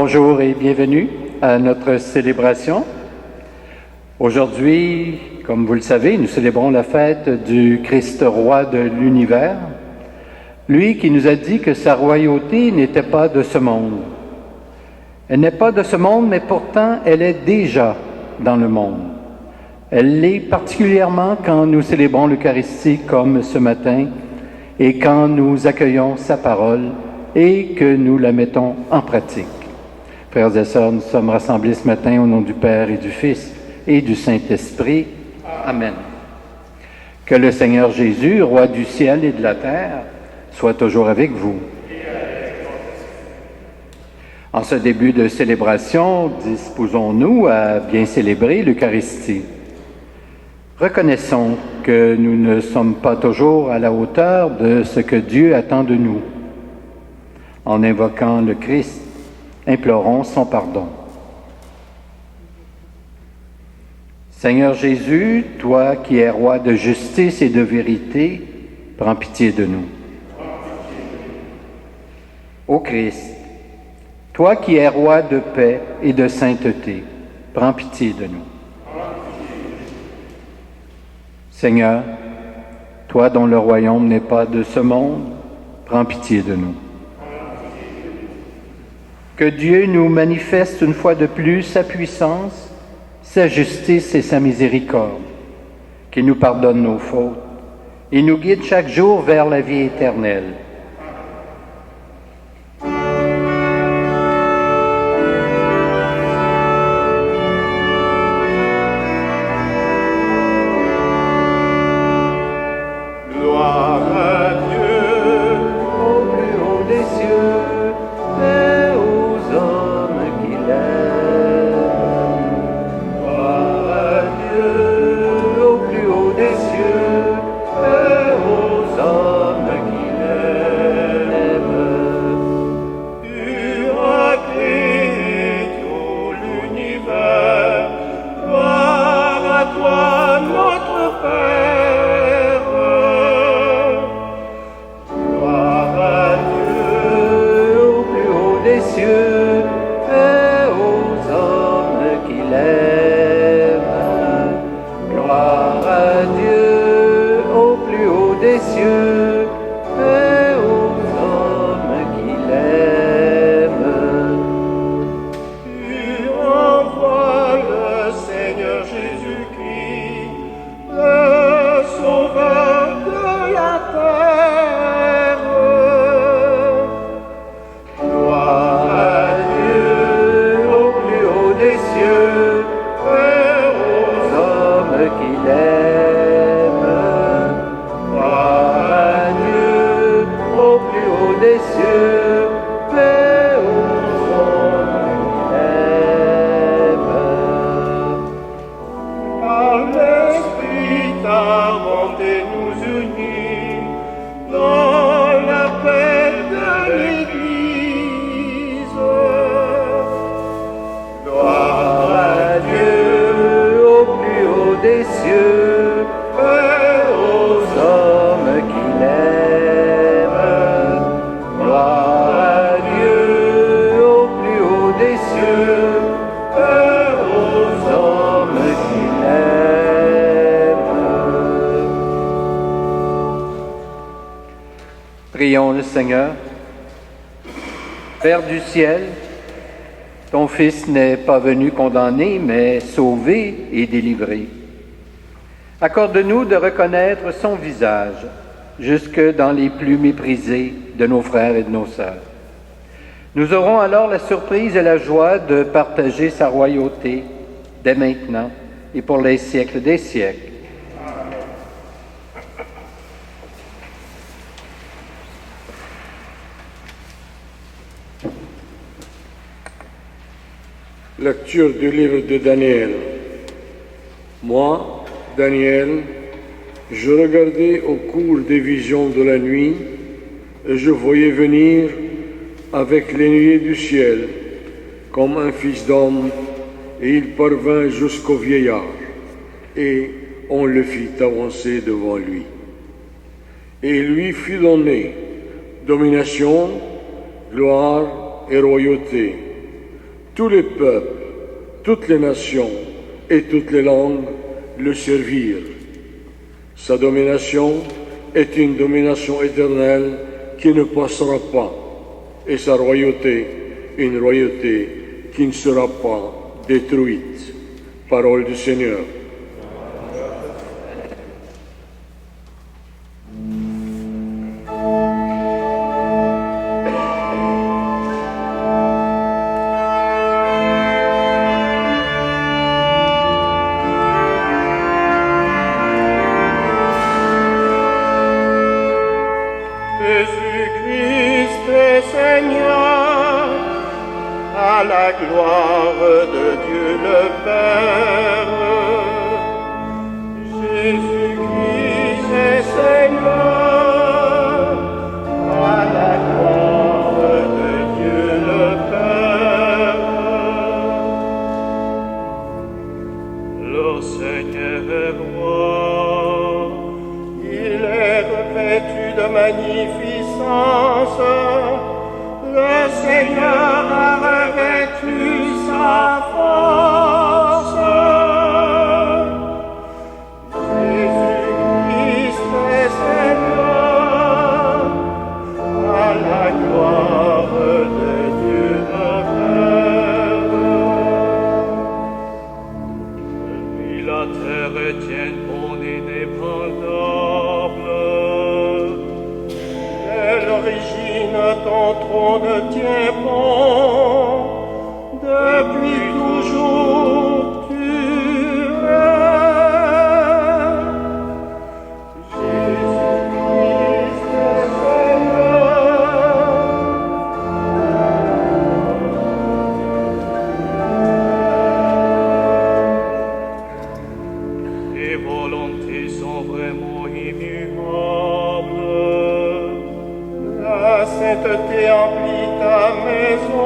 Bonjour et bienvenue à notre célébration. Aujourd'hui, comme vous le savez, nous célébrons la fête du Christ roi de l'univers, lui qui nous a dit que sa royauté n'était pas de ce monde. Elle n'est pas de ce monde, mais pourtant elle est déjà dans le monde. Elle l'est particulièrement quand nous célébrons l'Eucharistie comme ce matin et quand nous accueillons sa parole et que nous la mettons en pratique. Frères et sœurs, nous sommes rassemblés ce matin au nom du Père et du Fils et du Saint-Esprit. Amen. Que le Seigneur Jésus, roi du ciel et de la terre, soit toujours avec vous. En ce début de célébration, disposons-nous à bien célébrer l'Eucharistie. Reconnaissons que nous ne sommes pas toujours à la hauteur de ce que Dieu attend de nous. En invoquant le Christ, implorons son pardon. Seigneur Jésus, toi qui es roi de justice et de vérité, prends pitié de nous. Ô Christ, toi qui es roi de paix et de sainteté, prends pitié de nous. Seigneur, toi dont le royaume n'est pas de ce monde, prends pitié de nous. Que Dieu nous manifeste une fois de plus sa puissance, sa justice et sa miséricorde, qu'il nous pardonne nos fautes et nous guide chaque jour vers la vie éternelle. Prions le Seigneur. Père du ciel, ton Fils n'est pas venu condamner, mais sauver et délivrer. Accorde-nous de reconnaître son visage jusque dans les plus méprisés de nos frères et de nos sœurs. Nous aurons alors la surprise et la joie de partager sa royauté dès maintenant et pour les siècles des siècles. Lecture du livre de Daniel. Moi, Daniel, je regardais au cours des visions de la nuit et je voyais venir avec les nuées du ciel comme un fils d'homme et il parvint jusqu'au vieillard et on le fit avancer devant lui. Et il lui fut donné domination, gloire et royauté, tous les peuples, toutes les nations et toutes les langues le servirent. Sa domination est une domination éternelle qui ne passera pas, et sa royauté, une royauté qui ne sera pas détruite. Parole du Seigneur. Jésus-Christ est Seigneur, à la gloire de Dieu le Père. Jésus-Christ est Seigneur, à la gloire de Dieu le Père. Le Seigneur est roi, il est revêtu de magnificence. Le Seigneur a revêtu sa force. Jésus-Christ est Seigneur, à la gloire de Dieu le Père. Lui la terre tienne bon et dépendable. L'origine, ton trône tient bon, depuis toujours tu règnes. Jésus-Christ est Seigneur. Tes volontés sont vraiment immuables. La sainteté emplit ta maison,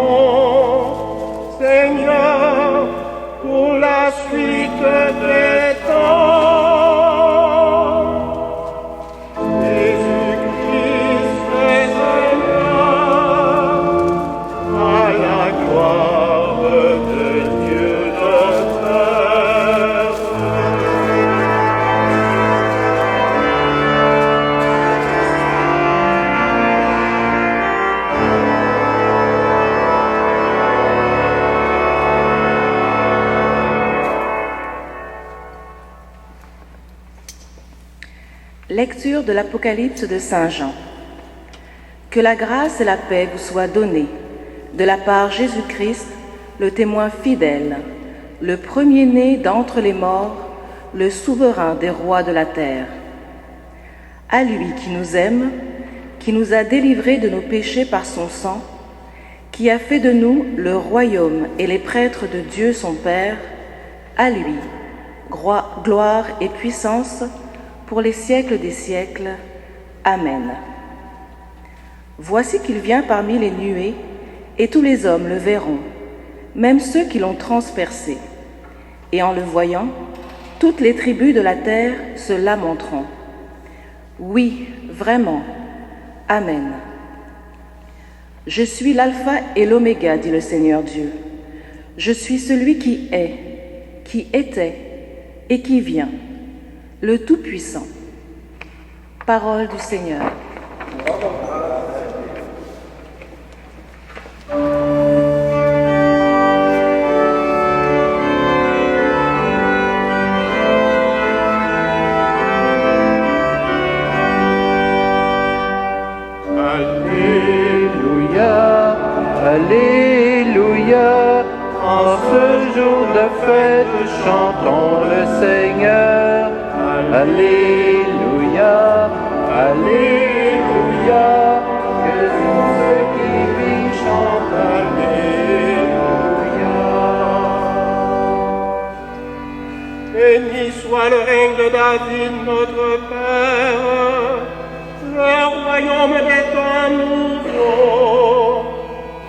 Seigneur, pour la suite des temps. Jésus-Christ est Seigneur, à la gloire de Dieu le Père. Lecture de l'Apocalypse de Saint Jean. Que la grâce et la paix vous soient données de la part Jésus-Christ, le témoin fidèle, le premier-né d'entre les morts, le souverain des rois de la terre. À lui qui nous aime, qui nous a délivrés de nos péchés par son sang, qui a fait de nous le royaume et les prêtres de Dieu son Père, à lui, gloire et puissance pour les siècles des siècles. Amen. Voici qu'il vient parmi les nuées, et tous les hommes le verront, même ceux qui l'ont transpercé. Et en le voyant, toutes les tribus de la terre se lamenteront. Oui, vraiment. Amen. Je suis l'alpha et l'oméga, dit le Seigneur Dieu. Je suis celui qui est, qui était et qui vient, le Tout-Puissant. Parole du Seigneur. Alléluia, Alléluia, en ce jour de fête, chantons le Seigneur. Alléluia, Alléluia, que tous ceux qui vivent chantent Alléluia. Béni soit le règne de David, notre Père. Le royaume des temps nouveaux.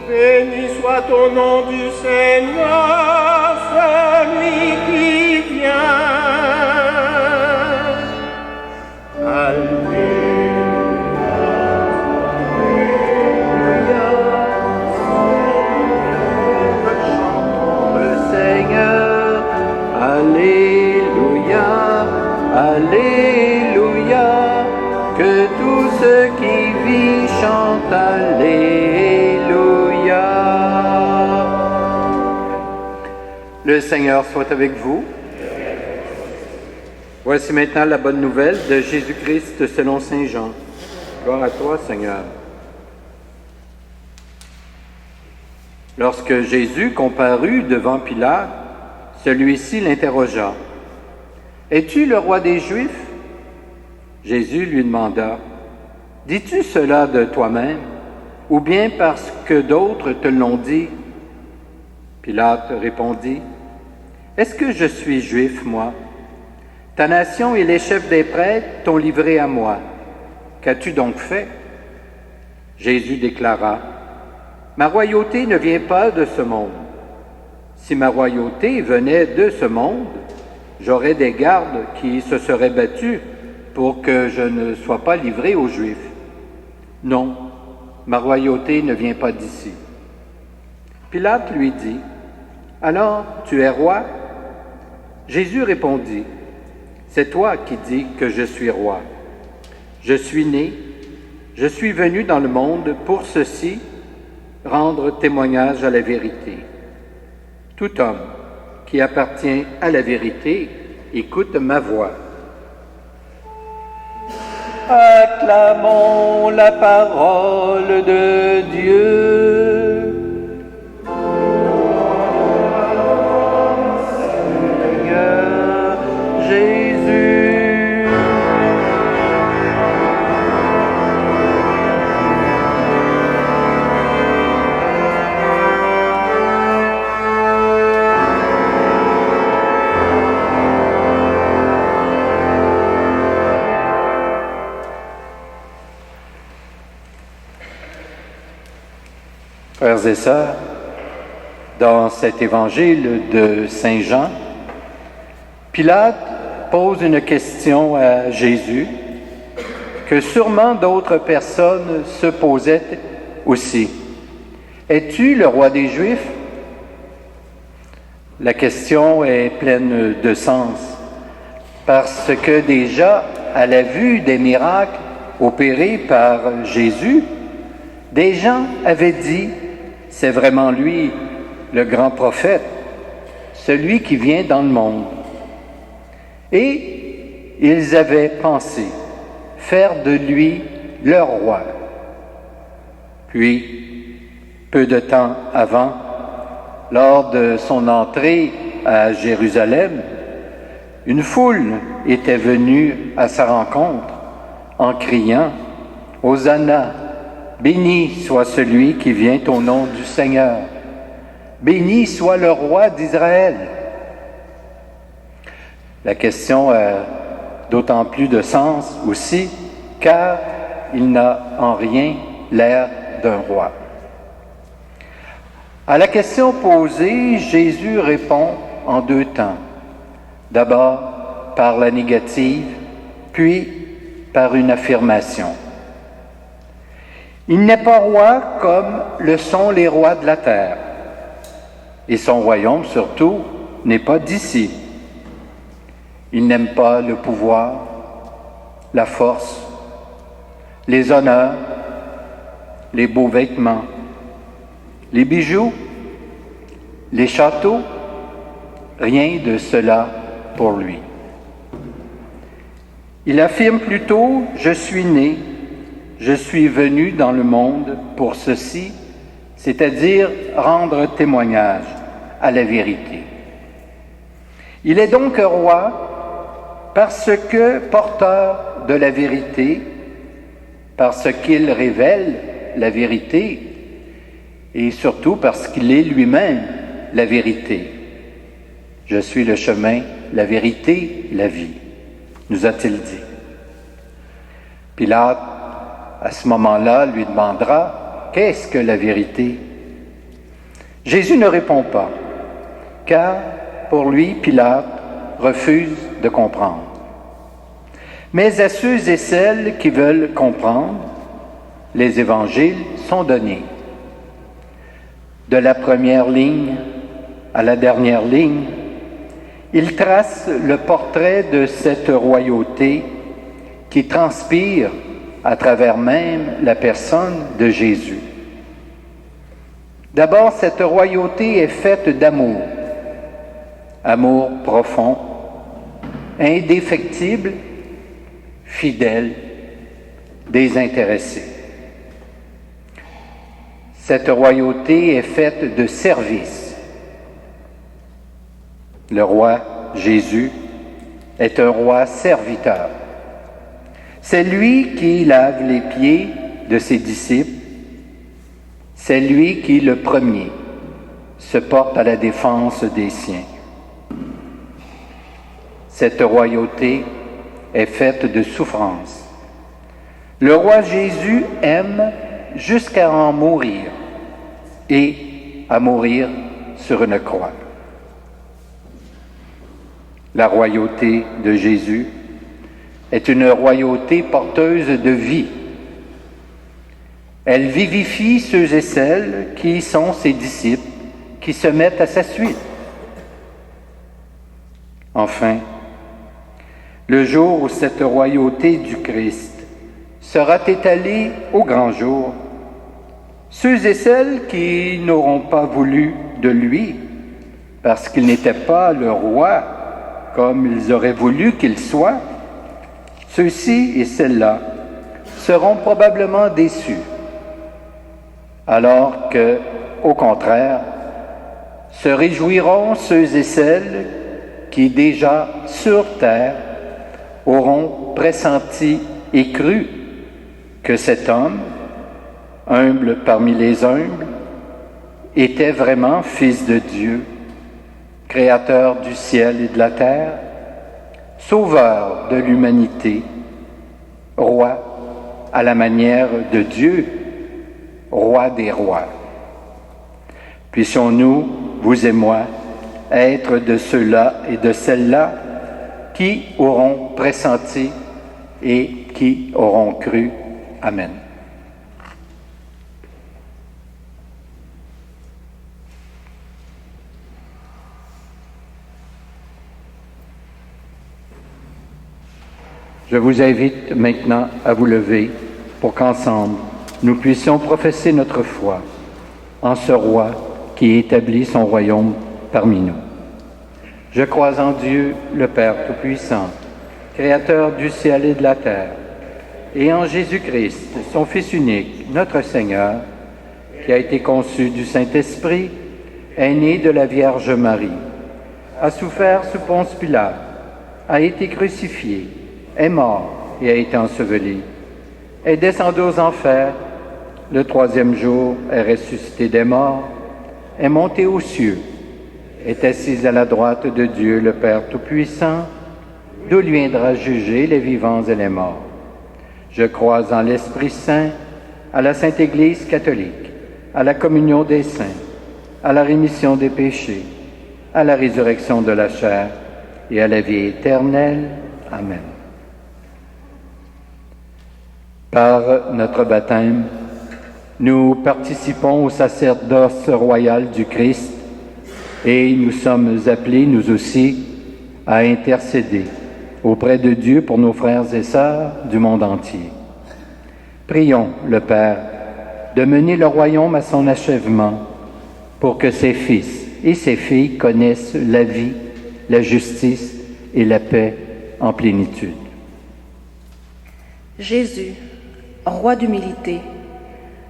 Béni soit au nom du Seigneur, celui qui vient. Alléluia. Alléluia. Le Seigneur soit avec vous. Voici maintenant la bonne nouvelle de Jésus-Christ selon saint Jean. Gloire à toi, Seigneur. Lorsque Jésus comparut devant Pilate, celui-ci l'interrogea. « Es-tu le roi des Juifs » Jésus lui demanda. « Dis-tu cela de toi-même, ou bien parce que d'autres te l'ont dit » Pilate répondit. « Est-ce que je suis juif, moi? Ta nation et les chefs des prêtres t'ont livré à moi. Qu'as-tu donc fait » Jésus déclara. « Ma royauté ne vient pas de ce monde. Si ma royauté venait de ce monde, j'aurais des gardes qui se seraient battus pour que je ne sois pas livré aux Juifs. Non, ma royauté ne vient pas d'ici. » Pilate lui dit, « Alors, tu es roi » Jésus répondit, « C'est toi qui dis que je suis roi. Je suis né, je suis venu dans le monde pour ceci, rendre témoignage à la vérité. Tout homme qui appartient à la vérité écoute ma voix. » Acclamons la parole de Dieu. Seigneur Jésus. Frères et sœurs, dans cet évangile de Saint Jean, Pilate pose une question à Jésus que sûrement d'autres personnes se posaient aussi. « Es-tu le roi des Juifs » La question est pleine de sens parce que déjà, à la vue des miracles opérés par Jésus, des gens avaient dit « C'est vraiment lui, le grand prophète, celui qui vient dans le monde. » Et ils avaient pensé faire de lui leur roi. Puis, peu de temps avant, lors de son entrée à Jérusalem, une foule était venue à sa rencontre en criant « Hosanna ! Béni soit celui qui vient au nom du Seigneur. Béni soit le roi d'Israël. » La question a d'autant plus de sens aussi car il n'a en rien l'air d'un roi. À la question posée, Jésus répond en deux temps. D'abord par la négative, puis par une affirmation. Il n'est pas roi comme le sont les rois de la terre. Et son royaume, surtout, n'est pas d'ici. Il n'aime pas le pouvoir, la force, les honneurs, les beaux vêtements, les bijoux, les châteaux, rien de cela pour lui. Il affirme plutôt « Je suis né, je suis venu dans le monde pour ceci », c'est-à-dire rendre témoignage à la vérité. Il est donc roi parce que porteur de la vérité, parce qu'il révèle la vérité et surtout parce qu'il est lui-même la vérité. « Je suis le chemin, la vérité, la vie », nous a-t-il dit. Pilate, à ce moment-là, lui demandera « Qu'est-ce que la vérité ?» Jésus ne répond pas, car pour lui, Pilate refuse de comprendre. Mais à ceux et celles qui veulent comprendre, les évangiles sont donnés. De la première ligne à la dernière ligne, il trace le portrait de cette royauté qui transpire à travers même la personne de Jésus. D'abord, cette royauté est faite d'amour, amour profond, indéfectible, fidèle, désintéressé. Cette royauté est faite de service. Le roi Jésus est un roi serviteur. C'est lui qui lave les pieds de ses disciples. C'est lui qui, le premier, se porte à la défense des siens. Cette royauté est faite de souffrance. Le roi Jésus aime jusqu'à en mourir et à mourir sur une croix. La royauté de Jésus est une royauté porteuse de vie. Elle vivifie ceux et celles qui sont ses disciples, qui se mettent à sa suite. Enfin, le jour où cette royauté du Christ sera étalée au grand jour, ceux et celles qui n'auront pas voulu de lui, parce qu'il n'était pas le roi comme ils auraient voulu qu'il soit, ceux-ci et celles-là seront probablement déçus, alors que, au contraire, se réjouiront ceux et celles qui déjà sur terre auront pressenti et cru que cet homme, humble parmi les humbles, était vraiment Fils de Dieu, Créateur du ciel et de la terre, Sauveur de l'humanité, Roi à la manière de Dieu, Roi des rois. Puissions-nous, vous et moi, être de ceux-là et de celles-là qui auront pressenti et qui auront cru. Amen. Je vous invite maintenant à vous lever pour qu'ensemble, nous puissions professer notre foi en ce roi qui établit son royaume parmi nous. Je crois en Dieu, le Père Tout-Puissant, Créateur du ciel et de la terre, et en Jésus-Christ, son Fils unique, notre Seigneur, qui a été conçu du Saint-Esprit, est né de la Vierge Marie, a souffert sous Ponce Pilate, a été crucifié, est mort et a été enseveli, est descendu aux enfers, le troisième jour est ressuscité des morts, est monté aux cieux, est assis à la droite de Dieu le Père Tout-Puissant, d'où il viendra juger les vivants et les morts. Je crois en l'Esprit Saint, à la Sainte Église catholique, à la communion des saints, à la rémission des péchés, à la résurrection de la chair et à la vie éternelle. Amen. Par notre baptême, nous participons au sacerdoce royal du Christ et nous sommes appelés, nous aussi, à intercéder auprès de Dieu pour nos frères et sœurs du monde entier. Prions le Père de mener le royaume à son achèvement pour que ses fils et ses filles connaissent la vie, la justice et la paix en plénitude. Jésus, Roi d'humilité,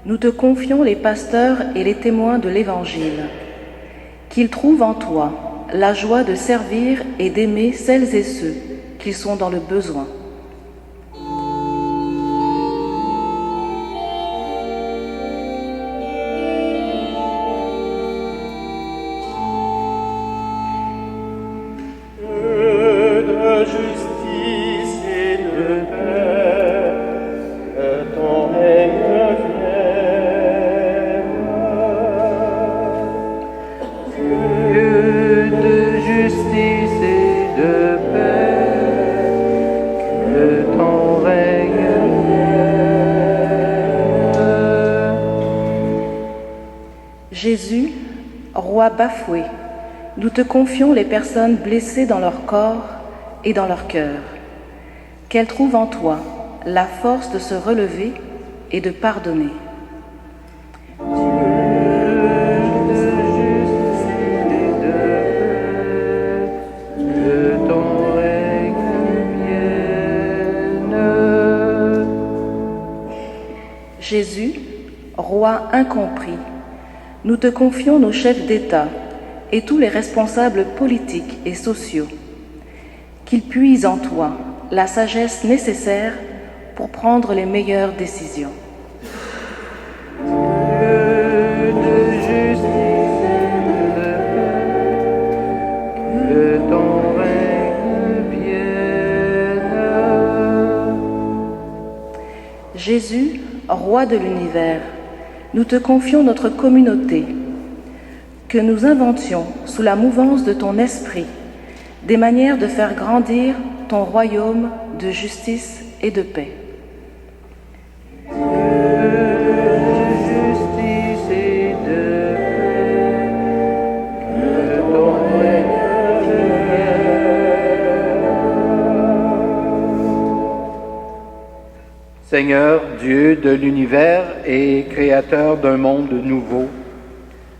nous te confions les pasteurs et les témoins de l'Évangile. Qu'ils trouvent en toi la joie de servir et d'aimer celles et ceux qui sont dans le besoin. Jésus, Roi bafoué, nous te confions les personnes blessées dans leur corps et dans leur cœur. Qu'elles trouvent en toi la force de se relever et de pardonner. Jésus, roi incompris, nous te confions nos chefs d'État et tous les responsables politiques et sociaux, qu'ils puisent en toi la sagesse nécessaire pour prendre les meilleures décisions. Dieu de justice et de paix, que ton règne vienne. Jésus, roi de l'univers, nous te confions notre communauté, que nous inventions sous la mouvance de ton esprit des manières de faire grandir ton royaume de justice et de paix. Justice et de paix, que ton règne vienne. Seigneur, Dieu de l'univers et créateur d'un monde nouveau,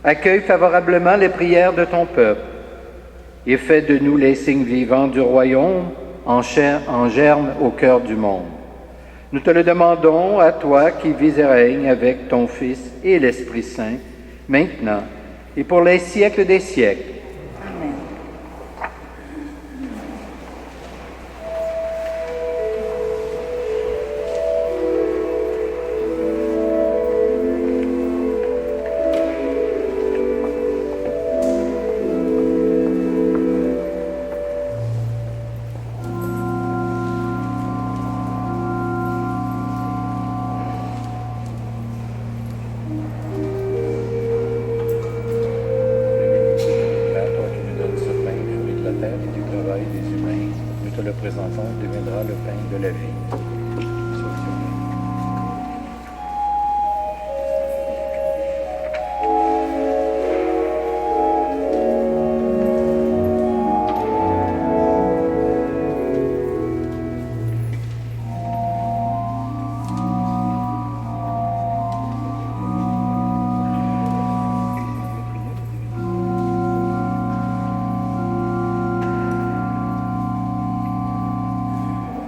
accueille favorablement les prières de ton peuple et fais de nous les signes vivants du royaume en germe au cœur du monde. Nous te le demandons à toi qui vis et règnes avec ton Fils et l'Esprit Saint, maintenant et pour les siècles des siècles. Amen. Toi qui nous donnes ce pain, fruit de la terre et du travail des humains, nous te le présentons, il deviendra le pain de la vie. Sois Dieu.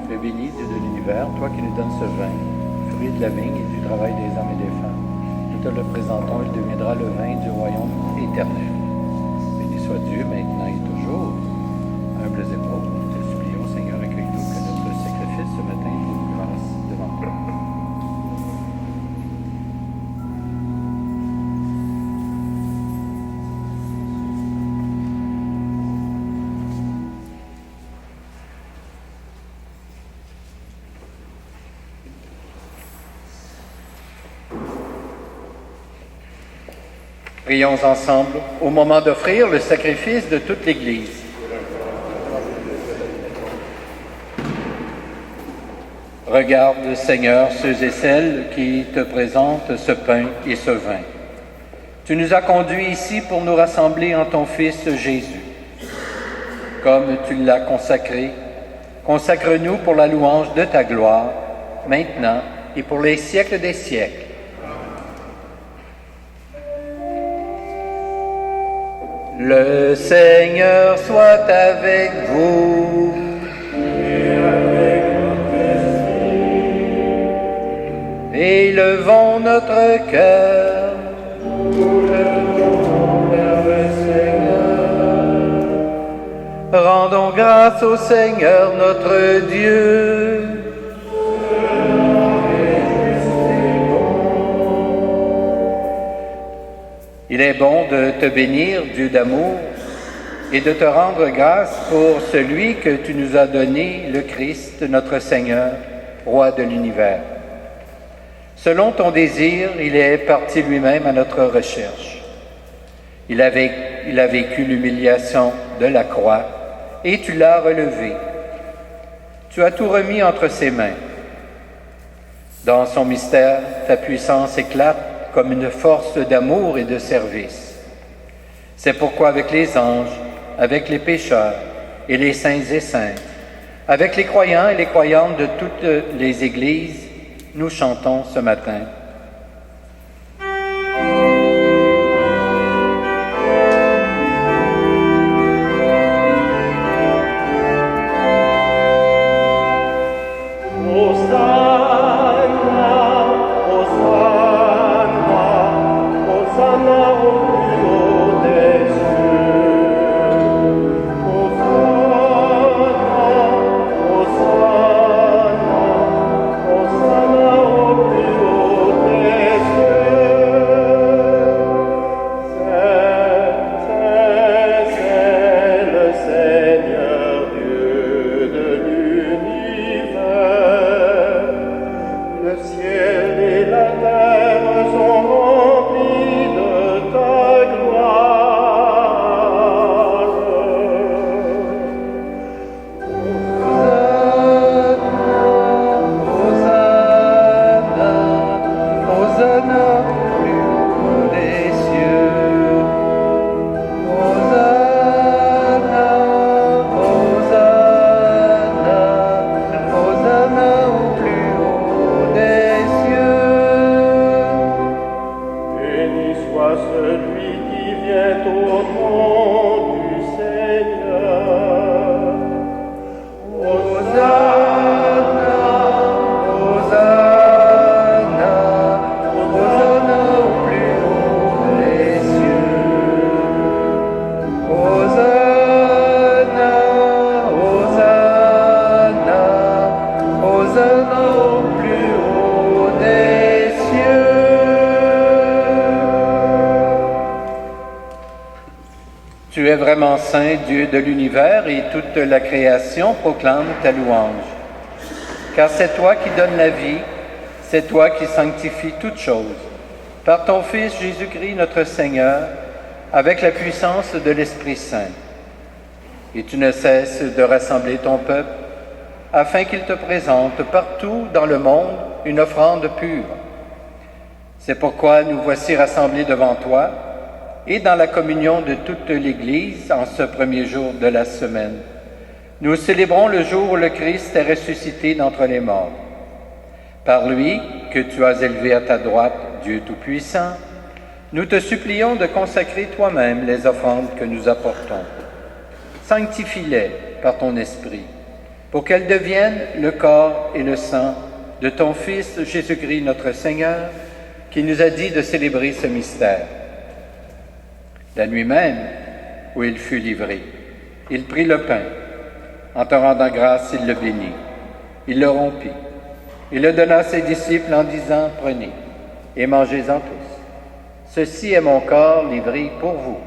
Sois béni, Dieu de l'univers, toi qui nous donnes ce vin, fruit de la vigne et du travail des hommes et des femmes. Nous te le présentons, il deviendra le vin du royaume éternel. Béni soit Dieu, maintenant et toujours. Humbles et pauvres, nous te supplions, Seigneur, accueille-nous, que notre sacrifice ce matin trouve grâce devant toi. Prions ensemble au moment d'offrir le sacrifice de toute l'Église. Regarde, Seigneur, ceux et celles qui te présentent ce pain et ce vin. Tu nous as conduits ici pour nous rassembler en ton Fils Jésus. Comme tu l'as consacré, consacre-nous pour la louange de ta gloire, maintenant et pour les siècles des siècles. Le Seigneur soit avec vous. Et élevons notre cœur. Rendons grâce au Seigneur notre Dieu. Il est bon de te bénir, Dieu d'amour, et de te rendre grâce pour celui que tu nous as donné, le Christ, notre Seigneur, Roi de l'univers. Selon ton désir, il est parti lui-même à notre recherche. Il a vécu l'humiliation de la croix et tu l'as relevé. Tu as tout remis entre ses mains. Dans son mystère, ta puissance éclate comme une force d'amour et de service. C'est pourquoi avec les anges, avec les pécheurs et les saints et saintes, Avec les croyants et les croyantes de toutes les églises, nous chantons ce matin. Tu es vraiment saint, Dieu de l'univers, et toute la création proclame ta louange. Car c'est toi qui donnes la vie, c'est toi qui sanctifies toutes choses. Par ton Fils Jésus-Christ, notre Seigneur, avec la puissance de l'Esprit Saint. Et tu ne cesses de rassembler ton peuple, afin qu'il te présente partout dans le monde une offrande pure. C'est pourquoi nous voici rassemblés devant toi, et dans la communion de toute l'Église en ce premier jour de la semaine. Nous célébrons le jour où le Christ est ressuscité d'entre les morts. Par lui, que tu as élevé à ta droite, Dieu Tout-Puissant, nous te supplions de consacrer toi-même les offrandes que nous apportons. Sanctifie-les par ton Esprit, pour qu'elles deviennent le corps et le sang de ton Fils Jésus-Christ notre Seigneur, qui nous a dit de célébrer ce mystère. La nuit même où il fut livré, il prit le pain. En te rendant grâce, il le bénit. Il le rompit. Il le donna à ses disciples en disant, « Prenez et mangez-en tous. Ceci est mon corps livré pour vous. »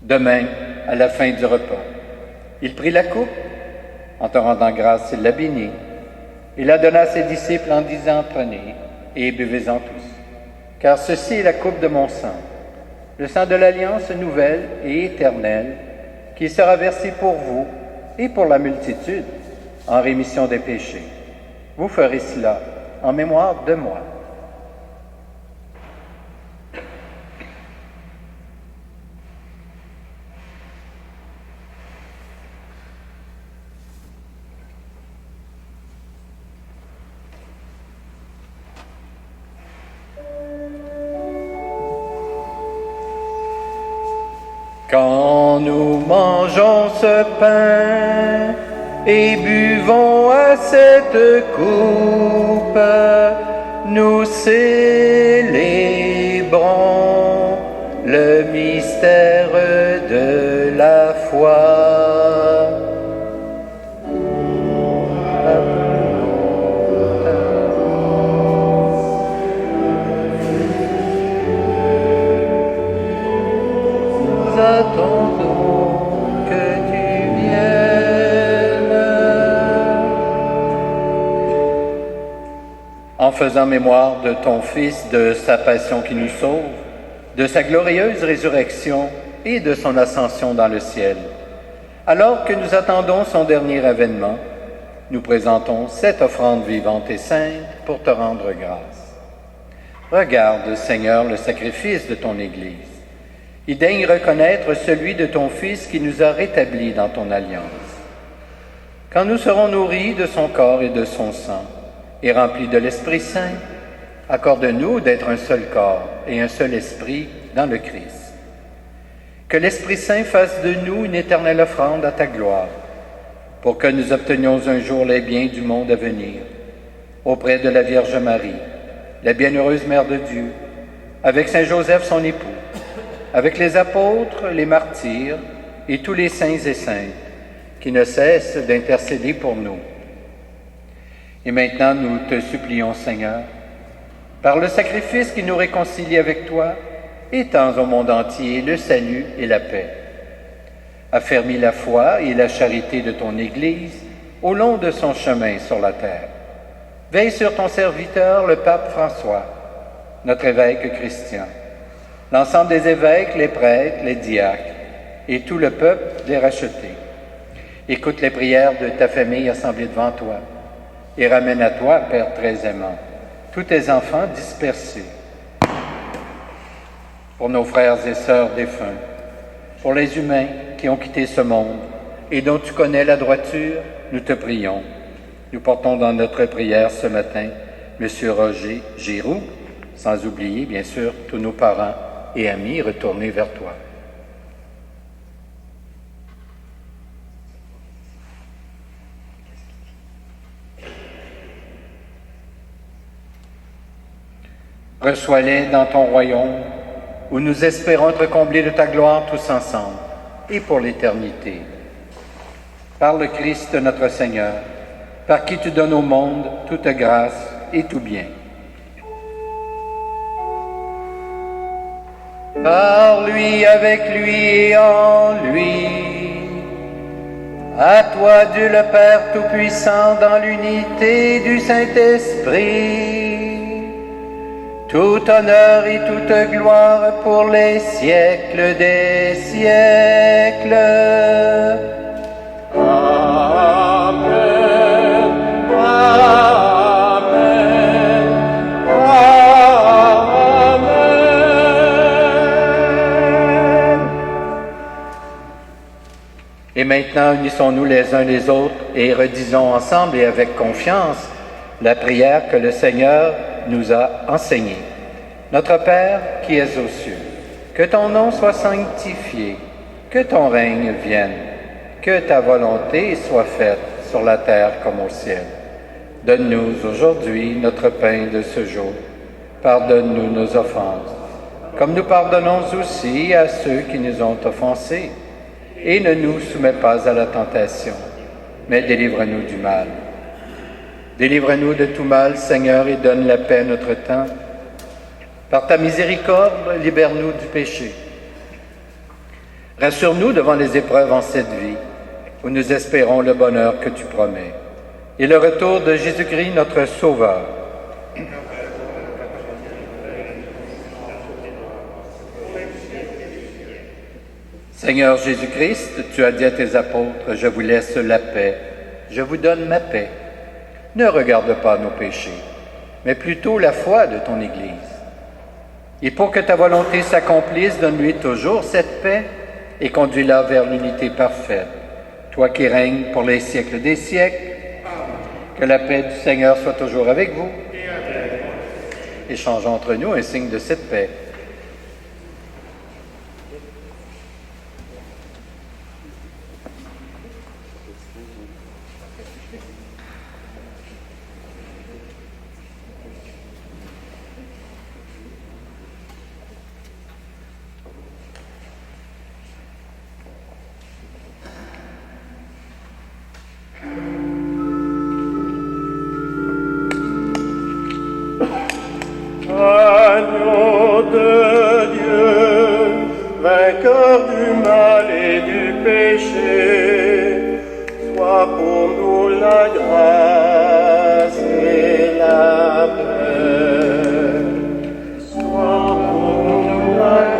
Demain, à la fin du repas, il prit la coupe. En te rendant grâce, il la bénit. Il la donna à ses disciples en disant, « Prenez et buvez-en tous. Car ceci est la coupe de mon sang, le sang de l'alliance nouvelle et éternelle, qui sera versé pour vous et pour la multitude en rémission des péchés. Vous ferez cela en mémoire de moi. » Quand nous mangeons ce pain et buvons à cette coupe, nous célébrons le mystère de la foi. Attendons que tu viennes. En faisant mémoire de ton Fils, de sa passion qui nous sauve, de sa glorieuse résurrection et de son ascension dans le ciel. Alors que nous attendons son dernier avènement, nous présentons cette offrande vivante et sainte pour te rendre grâce. Regarde, Seigneur, le sacrifice de ton Église, et daigne reconnaître celui de ton Fils qui nous a rétablis dans ton alliance. Quand nous serons nourris de son corps et de son sang, et remplis de l'Esprit Saint, accorde-nous d'être un seul corps et un seul esprit dans le Christ. Que l'Esprit Saint fasse de nous une éternelle offrande à ta gloire, pour que nous obtenions un jour les biens du monde à venir, auprès de la Vierge Marie, la bienheureuse Mère de Dieu, avec Saint Joseph son époux, avec les apôtres, les martyrs et tous les saints et saintes qui ne cessent d'intercéder pour nous. Et maintenant, nous te supplions, Seigneur, par le sacrifice qui nous réconcilie avec toi, étends au monde entier le salut et la paix. Affermis la foi et la charité de ton Église au long de son chemin sur la terre. Veille sur ton serviteur, le pape François, notre évêque Christian, l'ensemble des évêques, les prêtres, les diacres et tout le peuple des rachetés. Écoute les prières de ta famille assemblée devant toi et ramène à toi, Père très aimant, tous tes enfants dispersés. Pour nos frères et sœurs défunts, pour les humains qui ont quitté ce monde et dont tu connais la droiture, nous te prions. Nous portons dans notre prière ce matin M. Roger Giroux, sans oublier bien sûr tous nos parents et amis retournés vers toi. Reçois-les dans ton royaume, où nous espérons être comblés de ta gloire tous ensemble, et pour l'éternité. Par le Christ notre Seigneur, par qui tu donnes au monde toute grâce et tout bien. Par lui, avec lui et en lui, à toi Dieu le Père Tout-Puissant, dans l'unité du Saint-Esprit, tout honneur et toute gloire pour les siècles des siècles. Amen. Amen. Amen. Et maintenant, unissons-nous les uns les autres et redisons ensemble et avec confiance la prière que le Seigneur nous a enseignée. Notre Père qui es aux cieux, que ton nom soit sanctifié, que ton règne vienne, que ta volonté soit faite sur la terre comme au ciel. Donne-nous aujourd'hui notre pain de ce jour. Pardonne-nous nos offenses, comme nous pardonnons aussi à ceux qui nous ont offensés. Et ne nous soumets pas à la tentation, mais délivre-nous du mal. Délivre-nous de tout mal, Seigneur, et donne la paix à notre temps. Par ta miséricorde, libère-nous du péché. Rassure-nous devant les épreuves en cette vie, où nous espérons le bonheur que tu promets, et le retour de Jésus-Christ, notre Sauveur. Seigneur Jésus-Christ, tu as dit à tes apôtres, « Je vous laisse la paix, je vous donne ma paix. » Ne regarde pas nos péchés, mais plutôt la foi de ton Église. Et pour que ta volonté s'accomplisse, donne-lui toujours cette paix et conduis-la vers l'unité parfaite. Toi qui règnes pour les siècles des siècles, que la paix du Seigneur soit toujours avec vous. Échangeons entre nous un signe de cette paix. Agneau de Dieu, vainqueur du mal et du péché, sois pour nous la grâce et la paix. Sois pour nous la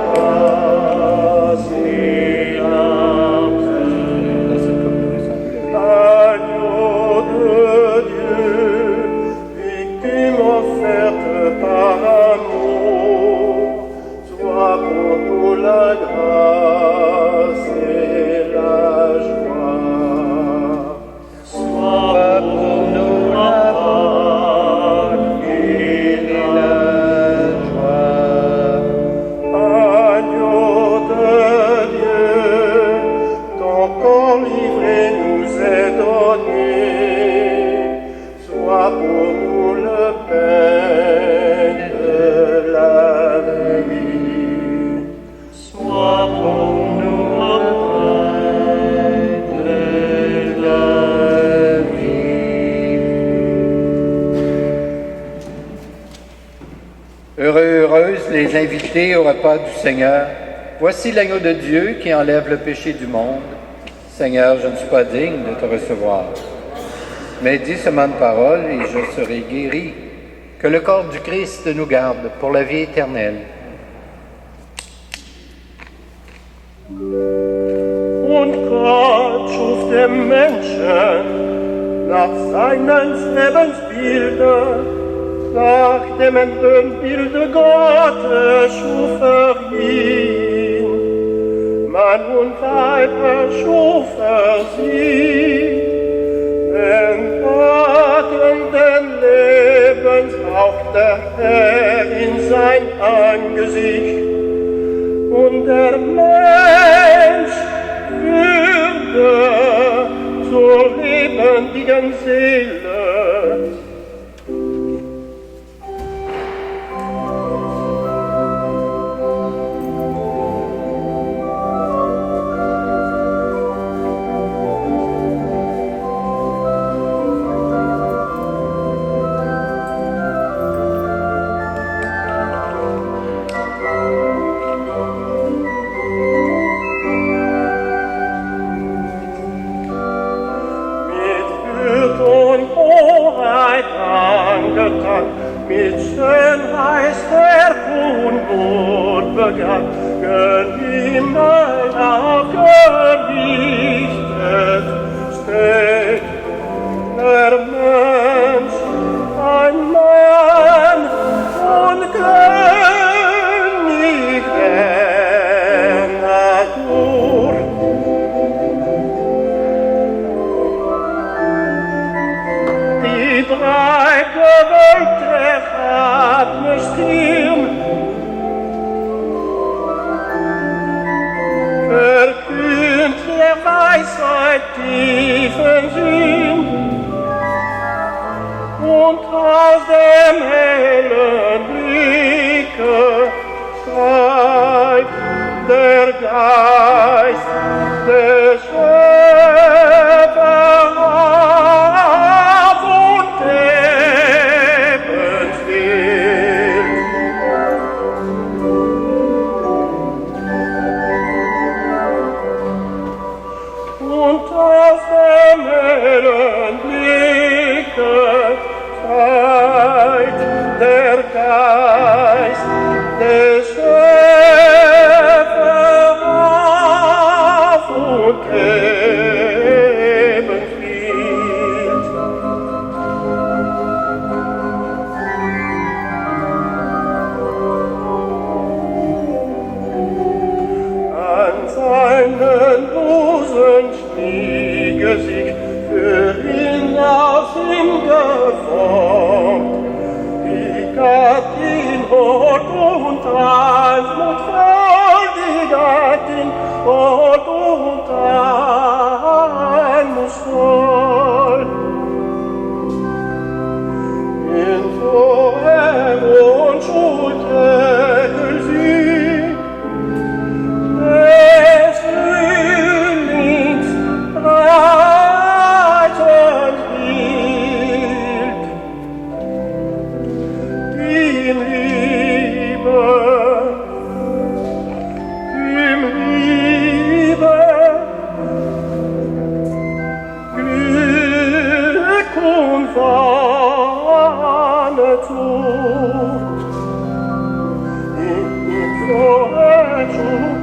les invités au repas du Seigneur. Voici l'agneau de Dieu qui enlève le péché du monde. Seigneur, je ne suis pas digne de te recevoir. Mais dis seulement une parole et je serai guéri. Que le corps du Christ nous garde pour la vie éternelle. Und Gott schuf den Menschen nach seines Lebensbilde, nach dem Ebenbilde Gottes schuf ihn. Mann und Weib erschuf sie, den atmenden Lebens hauchte er in sein Angesicht. Und der Mensch würde zur lebendigen Seele. Mit Schönheit der Unmut begann, Himmel aufgerichtet, steht der Mensch, ein Mann und König der Natur. Die breite Welt Stirn verkündet der Weisheit tiefen Sinn und aus dem hellen Blicke treibt der Geist des Schöpfers auf und aus dem hellen Blicke treibt der Geist des Schöpfers auf und Leben flieht. An seinen Busen stiege sich für ihn aus ihm geformt, die Gattin Hort und Anmut voll, die Gattin Hort und Anmut voll. In Vorhang und Schulterkel sie, des Frühlings breitend Bild, im Liebe, Glück und Wahne Zucht, in Vorschub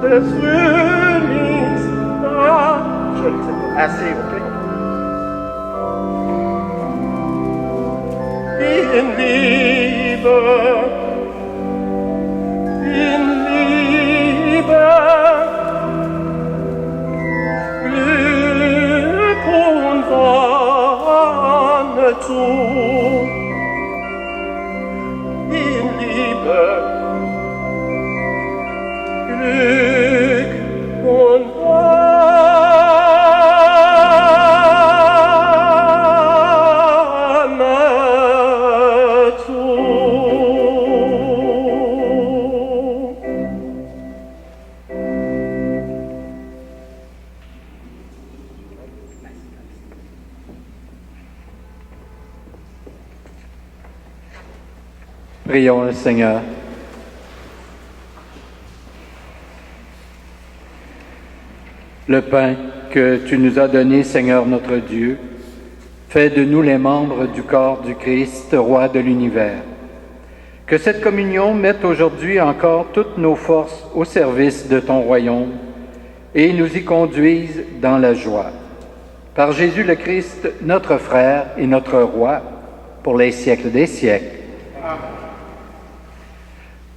des Frühlings assez, ok? In Liebe, Glück und Wonne zu. In Liebe, Glück und Wonne zu. Prions le Seigneur. Le pain que tu nous as donné, Seigneur notre Dieu, fais de nous les membres du corps du Christ, roi de l'univers. Que cette communion mette aujourd'hui encore toutes nos forces au service de ton royaume et nous y conduise dans la joie. Par Jésus le Christ, notre frère et notre roi, pour les siècles des siècles. Amen.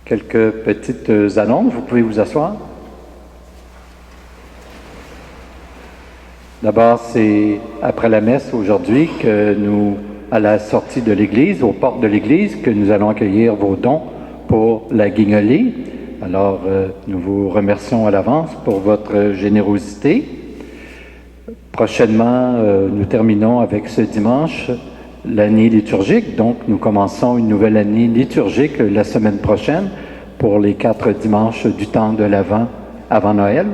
Quelques petites annonces, vous pouvez vous asseoir. D'abord, c'est après la messe aujourd'hui que nous, à la sortie de l'église, aux portes de l'église, que nous allons accueillir vos dons pour la guignolie. Alors, nous vous remercions à l'avance pour votre générosité. Prochainement, nous terminons avec ce dimanche l'année liturgique. Donc, nous commençons une nouvelle année liturgique la semaine prochaine pour les 4 dimanches du temps de l'Avent avant Noël.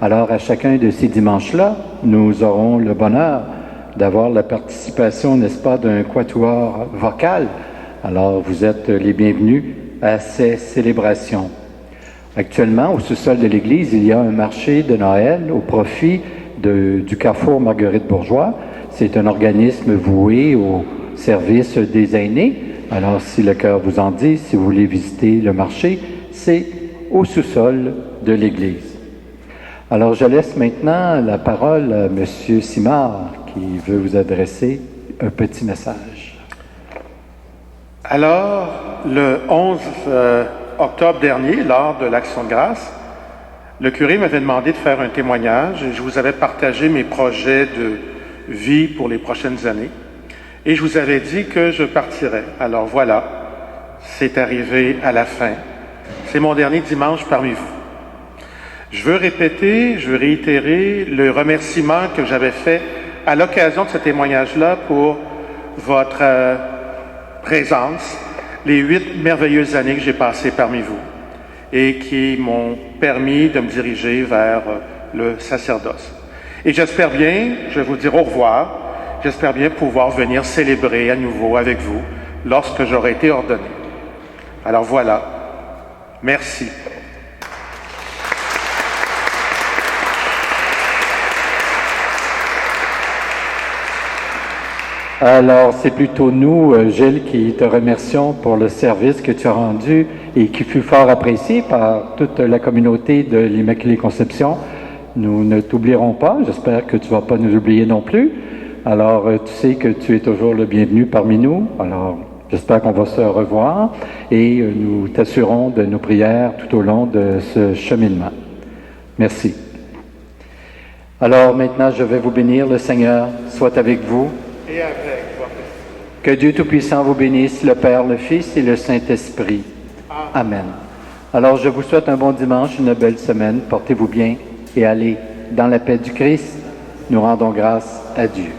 Alors, à chacun de ces dimanches-là, nous aurons le bonheur d'avoir la participation, n'est-ce pas, d'un quatuor vocal. Alors, vous êtes les bienvenus à ces célébrations. Actuellement, au sous-sol de l'Église, il y a un marché de Noël au profit du Carrefour Marguerite-Bourgeois. C'est un organisme voué au service des aînés. Alors, si le cœur vous en dit, si vous voulez visiter le marché, c'est au sous-sol de l'Église. Alors, je laisse maintenant la parole à M. Simard, qui veut vous adresser un petit message. Alors, le 11 octobre dernier, lors de l'Action de grâce, le curé m'avait demandé de faire un témoignage et je vous avais partagé mes projets de vie pour les prochaines années. Et je vous avais dit que je partirais. Alors voilà, c'est arrivé à la fin. C'est mon dernier dimanche parmi vous. Je veux réitérer le remerciement que j'avais fait à l'occasion de ce témoignage-là pour votre présence, les 8 merveilleuses années que j'ai passées parmi vous et qui m'ont permis de me diriger vers le sacerdoce. Et j'espère bien, je vais vous dire au revoir, j'espère bien pouvoir venir célébrer à nouveau avec vous lorsque j'aurai été ordonné. Alors voilà, merci. Alors, c'est plutôt nous, Gilles, qui te remercions pour le service que tu as rendu et qui fut fort apprécié par toute la communauté de l'Immaculée Conception. Nous ne t'oublierons pas, j'espère que tu ne vas pas nous oublier non plus. Alors, tu sais que tu es toujours le bienvenu parmi nous. Alors, j'espère qu'on va se revoir et nous t'assurons de nos prières tout au long de ce cheminement. Merci. Alors, maintenant, je vais vous bénir. Le Seigneur soit avec vous. Et avec toi. Que Dieu Tout-Puissant vous bénisse, le Père, le Fils et le Saint-Esprit. Amen. Alors, je vous souhaite un bon dimanche, une belle semaine. Portez-vous bien et allez dans la paix du Christ. Nous rendons grâce à Dieu.